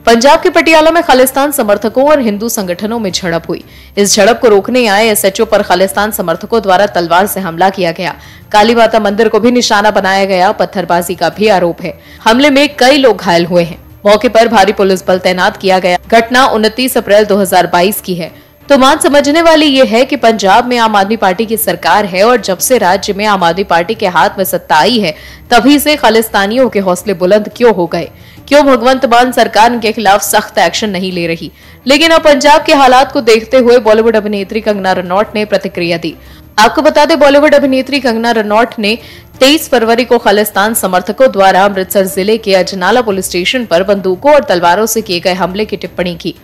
पंजाब के पटियाला में खालिस्तान समर्थकों और हिंदू संगठनों में झड़प हुई। इस झड़प को रोकने आए एसएचओ पर खालिस्तान समर्थकों द्वारा तलवार से हमला किया गया। काली माता मंदिर को भी निशाना बनाया गया। पत्थरबाजी का भी आरोप है। हमले में कई लोग घायल हुए हैं। मौके पर भारी पुलिस बल तैनात किया गया। घटना 29 अप्रैल 2022 की है। तो मान समझने वाली ये है कि पंजाब में आम आदमी पार्टी की सरकार है और जब से राज्य में आम आदमी पार्टी के हाथ में सत्ता आई है तभी से खालिस्तानियों के हौसले बुलंद क्यों हो गए। क्यों भगवंत मान सरकार इनके खिलाफ सख्त एक्शन नहीं ले रही। लेकिन अब पंजाब के हालात को देखते हुए बॉलीवुड अभिनेत्री कंगना रनौत ने प्रतिक्रिया दी। आपको बता दें, बॉलीवुड अभिनेत्री कंगना रनौत ने 23 फरवरी को खालिस्तान समर्थकों द्वारा अमृतसर जिले के अजनाला पुलिस स्टेशन पर बंदूकों और तलवारों से किए गए हमले की टिप्पणी की।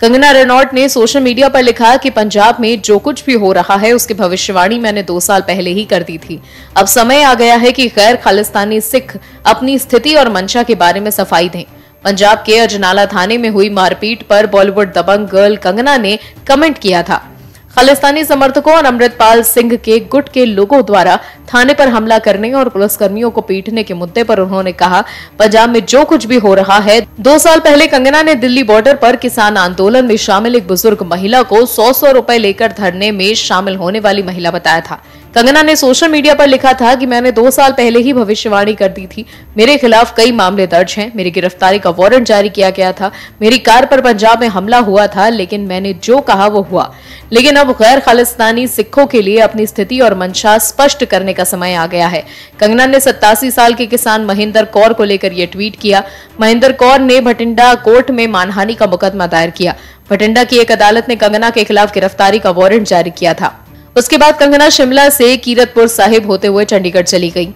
कंगना रनौत ने सोशल मीडिया पर लिखा कि पंजाब में जो कुछ भी हो रहा है उसकी भविष्यवाणी मैंने 2 साल पहले ही कर दी थी। अब समय आ गया है कि गैर खालिस्तानी सिख अपनी स्थिति और मंशा के बारे में सफाई दें। पंजाब के अजनाला थाने में हुई मारपीट पर बॉलीवुड दबंग गर्ल कंगना ने कमेंट किया था। खालिस्तानी समर्थकों और अमृतपाल सिंह के गुट के लोगों द्वारा थाने पर हमला करने और पुलिसकर्मियों को पीटने के मुद्दे पर उन्होंने कहा, पंजाब में जो कुछ भी हो रहा है। 2 साल पहले कंगना ने दिल्ली बॉर्डर पर किसान आंदोलन में शामिल एक बुजुर्ग महिला को 100 रुपए लेकर धरने में शामिल होने वाली महिला बताया था। कंगना ने सोशल मीडिया पर लिखा था कि मैंने 2 साल पहले ही भविष्यवाणी कर दी थी। मेरे खिलाफ कई मामले दर्ज हैं। मेरी गिरफ्तारी का वारंट जारी किया गया था। मेरी कार पर पंजाब में हमला हुआ था, लेकिन मैंने जो कहा वो हुआ। लेकिन अब गैर खालिस्तानी सिखों के लिए अपनी स्थिति और मंशा स्पष्ट करने का समय आ गया है। कंगना ने 87 साल के किसान महेंद्र कौर को लेकर यह ट्वीट किया। महेंद्र कौर ने भटिंडा कोर्ट में मानहानि का मुकदमा दायर किया। भटिंडा की एक अदालत ने कंगना के खिलाफ गिरफ्तारी का वारंट जारी किया था। उसके बाद कंगना शिमला से कीरतपुर साहिब होते हुए चंडीगढ़ चली गई।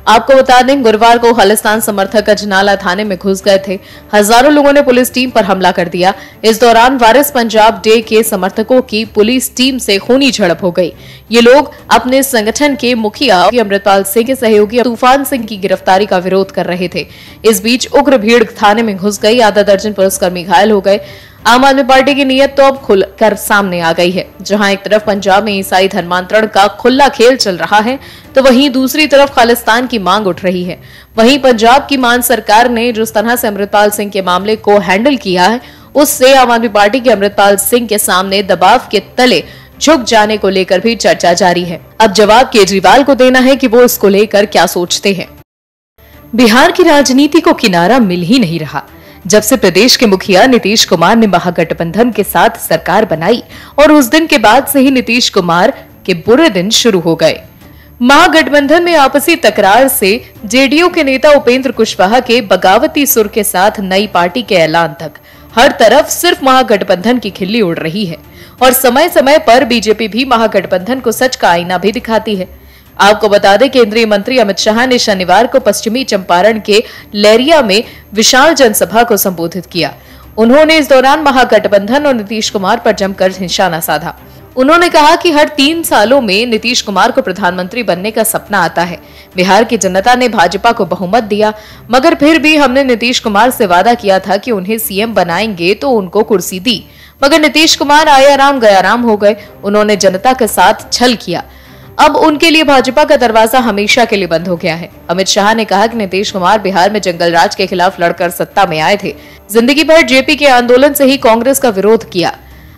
आपको बता दें, गुरुवार को खालिस्तान समर्थक अजनाला थाने में घुस गए थे। हजारों लोगों ने पुलिस टीम पर हमला कर दिया। इस दौरान वारिस पंजाब डे के समर्थकों की पुलिस टीम से खूनी झड़प हो गई। ये लोग अपने संगठन के मुखिया अमृतपाल सिंह के सहयोगी तूफान सिंह की गिरफ्तारी का विरोध कर रहे थे। इस बीच उग्र भीड़ थाने में घुस गई। आधा दर्जन पुलिसकर्मी घायल हो गए। आम आदमी पार्टी की नीयत तो अब खुलकर सामने आ गई है। जहां एक तरफ पंजाब में ईसाई धर्मांतरण का खुला खेल चल रहा है, तो वहीं दूसरी तरफ खालिस्तान की मांग उठ रही है। वहीं पंजाब की मान सरकार ने जिस तरह से अमृतपाल सिंह के मामले को हैंडल किया है, उससे आम आदमी पार्टी के अमृतपाल सिंह के सामने दबाव के तले झुक जाने को लेकर भी चर्चा जारी है। अब जवाब केजरीवाल को देना है कि वो इसको लेकर क्या सोचते हैं। बिहार की राजनीति को किनारा मिल ही नहीं रहा। जब से प्रदेश के मुखिया नीतीश कुमार ने महागठबंधन के साथ सरकार बनाई और उस दिन के बाद से ही नीतीश कुमार के बुरे दिन शुरू हो गए। महागठबंधन में आपसी तकरार से जेडीयू के नेता उपेंद्र कुशवाहा के बगावती सुर के साथ नई पार्टी के ऐलान तक हर तरफ सिर्फ महागठबंधन की खिल्ली उड़ रही है और समय समय पर बीजेपी भी महागठबंधन को सच का आईना भी दिखाती है। आपको बता दें, केंद्रीय मंत्री अमित शाह ने शनिवार को पश्चिमी चंपारण के लहरिया में विशाल जनसभा को संबोधित किया। उन्होंने इस दौरान महागठबंधन और नीतीश कुमार पर जमकर निशाना साधा। उन्होंने कहा कि हर 3 सालों में नीतीश कुमार को प्रधानमंत्री बनने का सपना आता है। बिहार की जनता ने भाजपा को बहुमत दिया, मगर फिर भी हमने नीतीश कुमार से वादा किया था कि उन्हें सीएम बनाएंगे तो उनको कुर्सी दी, मगर नीतीश कुमार आए आराम गए आराम हो गए। उन्होंने जनता के साथ छल किया। अब उनके लिए भाजपा का दरवाजा हमेशा के लिए बंद हो गया है। अमित शाह ने कहा कि नीतीश कुमार बिहार में जंगल राज के खिलाफ लड़कर सत्ता में आए थे। जिंदगी भर जेपी के आंदोलन से ही कांग्रेस का विरोध किया।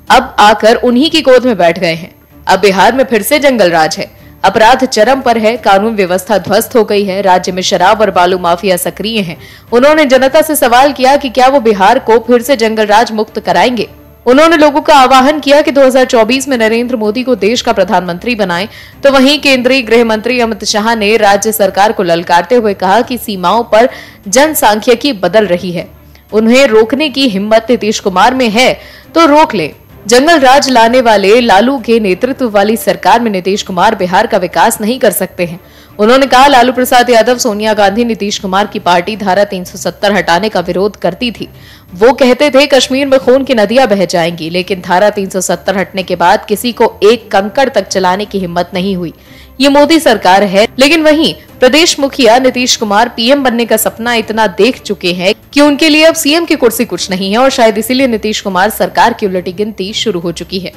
अब आकर उन्हीं की गोद में बैठ गए हैं। अब बिहार में फिर से जंगल राज है। अपराध चरम पर है। कानून व्यवस्था ध्वस्त हो गई है। राज्य में शराब और बालू माफिया सक्रिय हैं। उन्होंने जनता से सवाल किया कि क्या वो बिहार को फिर से जंगल राज मुक्त कराएंगे। उन्होंने लोगों का आह्वान किया कि 2024 में नरेंद्र मोदी को देश का प्रधानमंत्री बनाएं। तो वहीं केंद्रीय गृह मंत्री अमित शाह ने राज्य सरकार को ललकारते हुए कहा कि सीमाओं पर जनसांख्यिकी बदल रही है। उन्हें रोकने की हिम्मत नीतीश कुमार में है तो रोक ले। जंगल राज लाने वाले लालू के नेतृत्व वाली सरकार में नीतीश कुमार बिहार का विकास नहीं कर सकते हैं। उन्होंने कहा, लालू प्रसाद यादव, सोनिया गांधी, नीतीश कुमार की पार्टी धारा 370 हटाने का विरोध करती थी। वो कहते थे कश्मीर में खून की नदियां बह जाएंगी, लेकिन धारा 370 हटने के बाद किसी को एक कंकड़ तक चलाने की हिम्मत नहीं हुई। ये मोदी सरकार है। लेकिन वहीं प्रदेश मुखिया नीतीश कुमार पीएम बनने का सपना इतना देख चुके हैं कि उनके लिए अब सीएम की कुर्सी कुछ नहीं है और शायद इसीलिए नीतीश कुमार सरकार की उलटी गिनती शुरू हो चुकी है।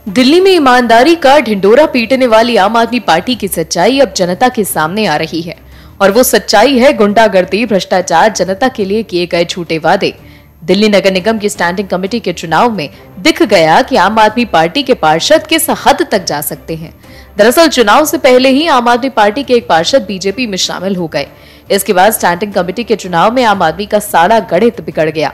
दिल्ली में ईमानदारी का ढिंडोरा पीटने वाली आम आदमी पार्टी की सच्चाई अब जनता के सामने आ रही है और वो सच्चाई है गुंडागर्दी, भ्रष्टाचार, जनता के लिए किए गए झूठे वादे। दिल्ली नगर निगम की स्टैंडिंग कमेटी के चुनाव में दिख गया कि आम आदमी पार्टी के पार्षद किस हद तक जा सकते हैं। दरअसल चुनाव से पहले ही आम आदमी पार्टी के एक पार्षद बीजेपी में शामिल हो गए। इसके बाद स्टैंडिंग कमेटी के चुनाव में आम आदमी का सारा गणित बिगड़ गया।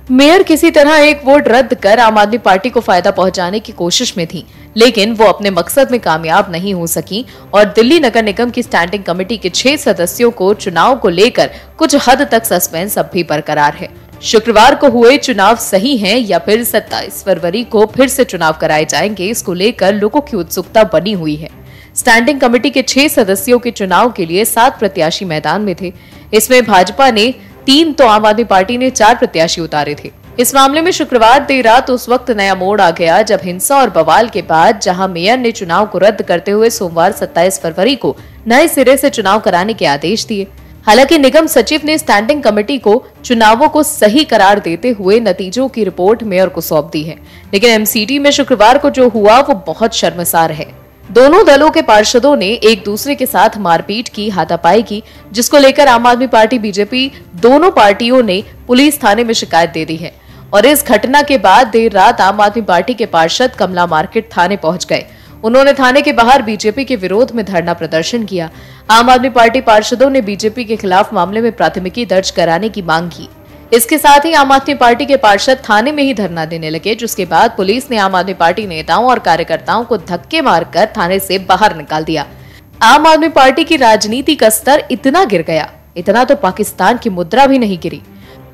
मेयर किसी तरह एक वोट रद्द कर आम आदमी पार्टी को फायदा पहुंचाने की कोशिश में थी, लेकिन वो अपने मकसद में कामयाब नहीं हो सकी और दिल्ली नगर निगम की स्टैंडिंग कमेटी के 6 सदस्यों को चुनाव को लेकर कुछ हद तक सस्पेंस अब भी बरकरार है। शुक्रवार को हुए चुनाव सही हैं या फिर 27 फरवरी को फिर से चुनाव कराए जाएंगे, इसको लेकर लोगों की उत्सुकता बनी हुई है। स्टैंडिंग कमेटी के 6 सदस्यों के चुनाव के लिए 7 प्रत्याशी मैदान में थे। इसमें भाजपा ने 3 तो आम आदमी पार्टी ने 4 प्रत्याशी उतारे थे। इस मामले में शुक्रवार देर रात उस वक्त नया मोड़ आ गया जब हिंसा और बवाल के बाद जहां मेयर ने चुनाव को रद्द करते हुए सोमवार 27 फरवरी को नए सिरे से चुनाव कराने के आदेश दिए। हालांकि निगम सचिव ने स्टैंडिंग कमेटी को चुनावों को सही करार देते हुए नतीजों की रिपोर्ट मेयर को सौंप दी है, लेकिन एमसीडी में शुक्रवार को जो हुआ वो बहुत शर्मसार है। दोनों दलों के पार्षदों ने एक दूसरे के साथ मारपीट की, हाथापाई की, जिसको लेकर आम आदमी पार्टी बीजेपी दोनों पार्टियों ने पुलिस थाने में शिकायत दे दी है और इस घटना के बाद देर रात आम आदमी पार्टी के पार्षद कमला मार्केट थाने पहुंच गए। उन्होंने थाने के बाहर बीजेपी के विरोध में धरना प्रदर्शन किया। आम आदमी पार्टी पार्षदों ने बीजेपी के खिलाफ मामले में प्राथमिकी दर्ज कराने की मांग की। इसके साथ ही आम आदमी पार्टी के पार्षद थाने में ही धरना देने लगे, जिसके बाद पुलिस ने आम आदमी पार्टी नेताओं और कार्यकर्ताओं को धक्के मारकर थाने से बाहर निकाल दिया। आम आदमी पार्टी की राजनीति का स्तर इतना गिर गया, इतना तो पाकिस्तान की मुद्रा भी नहीं गिरी।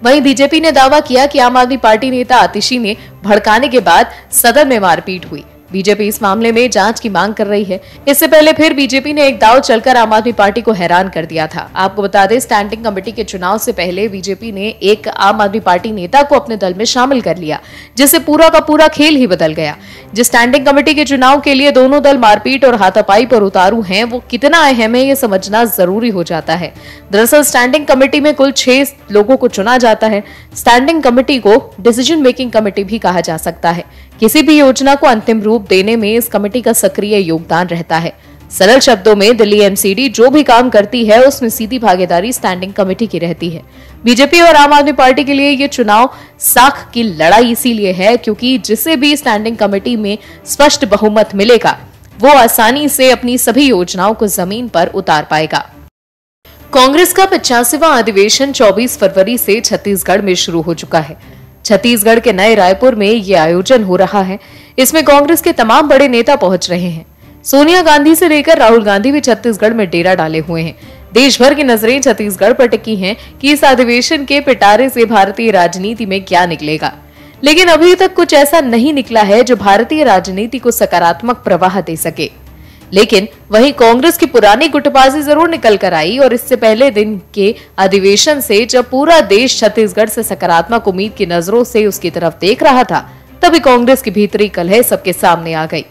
वहीं बीजेपी ने दावा किया कि आम आदमी पार्टी नेता आतिशी ने भड़काने के बाद सदन में मारपीट हुई। बीजेपी इस मामले में जांच की मांग कर रही है। इससे पहले फिर बीजेपी ने एक दांव चलकर आम आदमी पार्टी को हैरान कर दिया था। आपको बता दें, स्टैंडिंग कमेटी के चुनाव से पहले बीजेपी ने एक आम आदमी पार्टी नेता को अपने दल में शामिल कर लिया, जिससे पूरा का पूरा खेल ही बदल गया। जिस स्टैंडिंग कमेटी के चुनाव के लिए दोनों दल मारपीट और हाथापाई पर उतारू हैं, वो कितना अहम है ये समझना जरूरी हो जाता है। दरअसल स्टैंडिंग कमेटी में कुल 6 लोगों को चुना जाता है। स्टैंडिंग कमेटी को डिसीजन मेकिंग कमेटी भी कहा जा सकता है। किसी भी योजना को अंतिम रूप देने में इस कमेटी का सक्रिय योगदान रहता है। सरल शब्दों में दिल्ली एमसीडी जो भी काम करती है उसमें सीधी भागीदारी स्टैंडिंग कमेटी की रहती है। बीजेपी और आम आदमी पार्टी के लिए ये चुनाव साख की लड़ाई इसीलिए है क्योंकि जिसे भी स्टैंडिंग कमेटी में स्पष्ट बहुमत मिलेगा वो आसानी से अपनी सभी योजनाओं को जमीन पर उतार पाएगा। कांग्रेस का 85वां अधिवेशन 24 फरवरी से छत्तीसगढ़ में शुरू हो चुका है। छत्तीसगढ़ के नए रायपुर में ये आयोजन हो रहा है। इसमें कांग्रेस के तमाम बड़े नेता पहुंच रहे हैं। सोनिया गांधी से लेकर राहुल गांधी भी छत्तीसगढ़ में डेरा डाले हुए हैं। देश भर की नजरें छत्तीसगढ़ पर टिकी हैं कि इस अधिवेशन के पिटारे से भारतीय राजनीति में क्या निकलेगा। लेकिन अभी तक कुछ ऐसा नहीं निकला है जो भारतीय राजनीति को सकारात्मक प्रवाह दे सके। लेकिन वहीं कांग्रेस की पुरानी गुटबाजी जरूर निकल कर आई और इससे पहले दिन के अधिवेशन से जब पूरा देश छत्तीसगढ़ से सकारात्मक उम्मीद की नजरों से उसकी तरफ देख रहा था, तभी कांग्रेस की भीतरी कलह सबके सामने आ गई।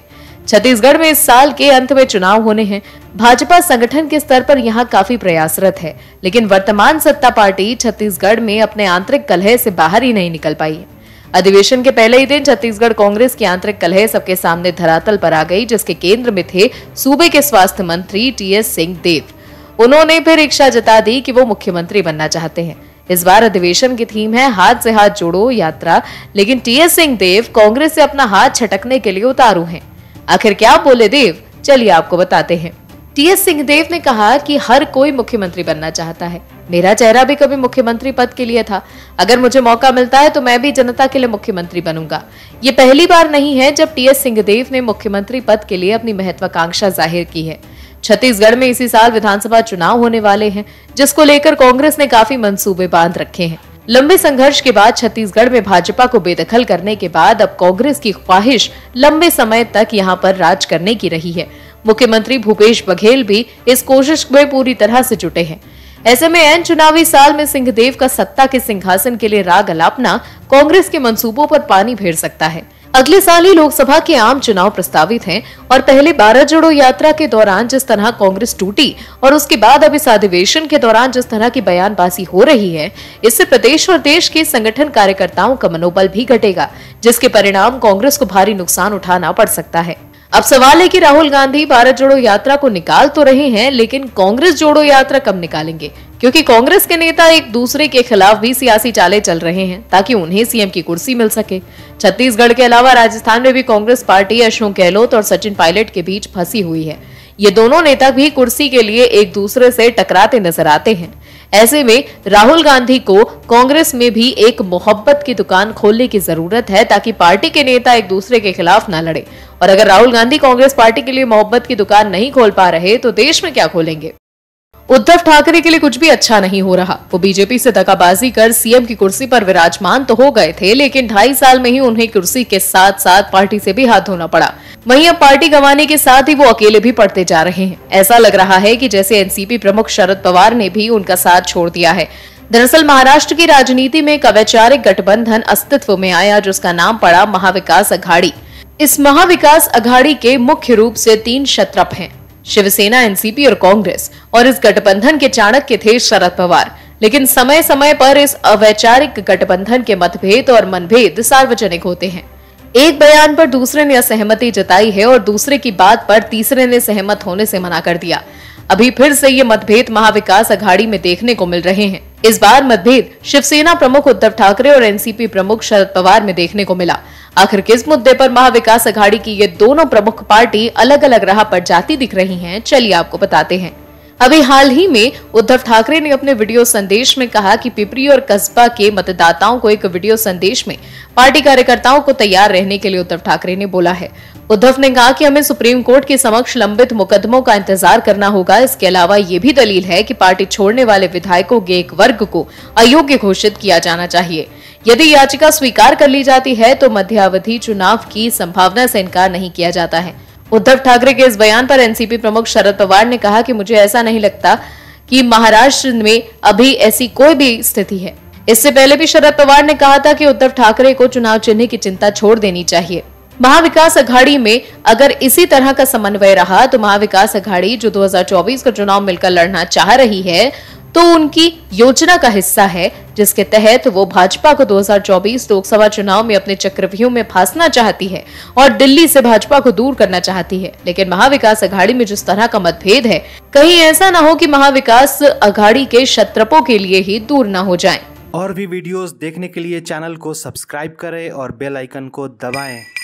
छत्तीसगढ़ में इस साल के अंत में चुनाव होने हैं। भाजपा संगठन के स्तर पर यहां काफी प्रयासरत है, लेकिन वर्तमान सत्ता पार्टी छत्तीसगढ़ में अपने आंतरिक कलह से बाहर ही नहीं निकल पाई है। अधिवेशन के पहले ही दिन छत्तीसगढ़ कांग्रेस की आंतरिक कलह सबके सामने धरातल पर आ गई, जिसके केंद्र में थे सूबे के स्वास्थ्य मंत्री टीएस सिंहदेव। उन्होंने फिर इच्छा जता दी कि वो मुख्यमंत्री बनना चाहते हैं। इस बार अधिवेशन की थीम है हाथ से हाथ जोड़ो यात्रा, लेकिन टीएस सिंहदेव कांग्रेस से अपना हाथ छटकने के लिए उतारू हैं। आखिर क्या बोले देव, चलिए आपको बताते हैं। टीएस सिंहदेव ने कहा कि हर कोई मुख्यमंत्री बनना चाहता है। मेरा चेहरा भी कभी मुख्यमंत्री पद के लिए था। अगर मुझे मौका मिलता है तो मैं भी जनता के लिए मुख्यमंत्री बनूंगा। ये पहली बार नहीं है जब टीएस सिंहदेव ने मुख्यमंत्री पद के लिए अपनी महत्वाकांक्षा जाहिर की है। छत्तीसगढ़ में इसी साल विधानसभा चुनाव होने वाले हैं, जिसको लेकर कांग्रेस ने काफी मंसूबे बांध रखे हैं। लंबे संघर्ष के बाद छत्तीसगढ़ में भाजपा को बेदखल करने के बाद अब कांग्रेस की ख्वाहिश लंबे समय तक यहां पर राज करने की रही है। मुख्यमंत्री भूपेश बघेल भी इस कोशिश में पूरी तरह से जुटे हैं। ऐसे में ऐन चुनावी साल में सिंहदेव का सत्ता के सिंहासन के लिए राग अलापना कांग्रेस के मंसूबों पर पानी फेर सकता है। अगले साल ही लोकसभा के आम चुनाव प्रस्तावित हैं और पहले 12 जोड़ो यात्रा के दौरान जिस तरह कांग्रेस टूटी और उसके बाद अब इस अधिवेशन के दौरान जिस तरह की बयानबाजी हो रही है, इससे प्रदेश और देश के संगठन कार्यकर्ताओं का मनोबल भी घटेगा, जिसके परिणाम कांग्रेस को भारी नुकसान उठाना पड़ सकता है। अब सवाल है कि राहुल गांधी भारत जोड़ो यात्रा को निकाल तो रहे हैं, लेकिन कांग्रेस जोड़ो यात्रा कब निकालेंगे, क्योंकि कांग्रेस के नेता एक दूसरे के खिलाफ भी सियासी चालें चल रहे हैं ताकि उन्हें सीएम की कुर्सी मिल सके। छत्तीसगढ़ के अलावा राजस्थान में भी कांग्रेस पार्टी अशोक गहलोत और सचिन पायलट के बीच फंसी हुई है। ये दोनों नेता भी कुर्सी के लिए एक दूसरे से टकराते नजर आते हैं। ऐसे में राहुल गांधी को कांग्रेस में भी एक मोहब्बत की दुकान खोलने की जरूरत है ताकि पार्टी के नेता एक दूसरे के खिलाफ न लड़े। और अगर राहुल गांधी कांग्रेस पार्टी के लिए मोहब्बत की दुकान नहीं खोल पा रहे तो देश में क्या खोलेंगे। उद्धव ठाकरे के लिए कुछ भी अच्छा नहीं हो रहा। वो बीजेपी से दगाबाजी कर सीएम की कुर्सी पर विराजमान तो हो गए थे, लेकिन 2.5 साल में ही उन्हें कुर्सी के साथ साथ पार्टी से भी हाथ धोना पड़ा। वहीं अब पार्टी गंवाने के साथ ही वो अकेले भी पड़ते जा रहे हैं। ऐसा लग रहा है कि जैसे एनसीपी प्रमुख शरद पवार ने भी उनका साथ छोड़ दिया है। दरअसल महाराष्ट्र की राजनीति में एक अवैचारिक गठबंधन अस्तित्व में आया जिसका नाम पड़ा महाविकास अघाड़ी। इस महाविकास अघाड़ी के मुख्य रूप से 3 क्षत्रप हैं, शिवसेना, एनसीपी और कांग्रेस। और इस गठबंधन के चाणक्य थे शरद पवार। लेकिन समय समय पर इस अवैचारिक गठबंधन के मतभेद और मनभेद सार्वजनिक होते हैं। एक बयान पर दूसरे ने असहमति जताई है और दूसरे की बात पर तीसरे ने सहमत होने से मना कर दिया। अभी फिर से ये मतभेद महाविकास अघाड़ी में देखने को मिल रहे हैं। इस बार मतभेद शिवसेना प्रमुख उद्धव ठाकरे और एनसीपी प्रमुख शरद पवार में देखने को मिला। आखिर किस मुद्दे पर महाविकास अघाड़ी की ये दोनों प्रमुख पार्टी अलग अलग राह पर जाती दिख रही हैं, चलिए आपको बताते हैं। अभी हाल ही में उद्धव ठाकरे ने अपने वीडियो संदेश में कहा कि पिपरी और कस्बा के मतदाताओं को एक वीडियो संदेश में पार्टी कार्यकर्ताओं को तैयार रहने के लिए उद्धव ठाकरे ने बोला है। उद्धव ने कहा कि हमें सुप्रीम कोर्ट के समक्ष लंबित मुकदमों का इंतजार करना होगा। इसके अलावा ये भी दलील है कि पार्टी छोड़ने वाले विधायकों के एक वर्ग को अयोग्य घोषित किया जाना चाहिए। यदि याचिका स्वीकार कर ली जाती है तो मध्यावधि चुनाव की संभावना से इनकार नहीं किया जाता है। उद्धव ठाकरे के इस बयान पर एनसीपी प्रमुख शरद पवार ने कहा कि मुझे ऐसा नहीं लगता कि महाराष्ट्र में अभी ऐसी कोई भी स्थिति है। इससे पहले भी शरद पवार ने कहा था कि उद्धव ठाकरे को चुनाव चिन्ह की चिंता छोड़ देनी चाहिए। महाविकास अघाड़ी में अगर इसी तरह का समन्वय रहा तो महाविकास अघाड़ी जो 2024 का चुनाव मिलकर लड़ना चाह रही है तो उनकी योजना का हिस्सा है, जिसके तहत वो भाजपा को 2024 लोकसभा चुनाव में अपने चक्रव्यूह में फांसना चाहती है और दिल्ली से भाजपा को दूर करना चाहती है। लेकिन महाविकास अघाड़ी में जिस तरह का मतभेद है, कहीं ऐसा ना हो कि महाविकास अघाड़ी के क्षत्रपों के लिए ही दूर ना हो जाएं। और भी वीडियोस देखने के लिए चैनल को सब्सक्राइब करें और बेल आइकन को दबाएं।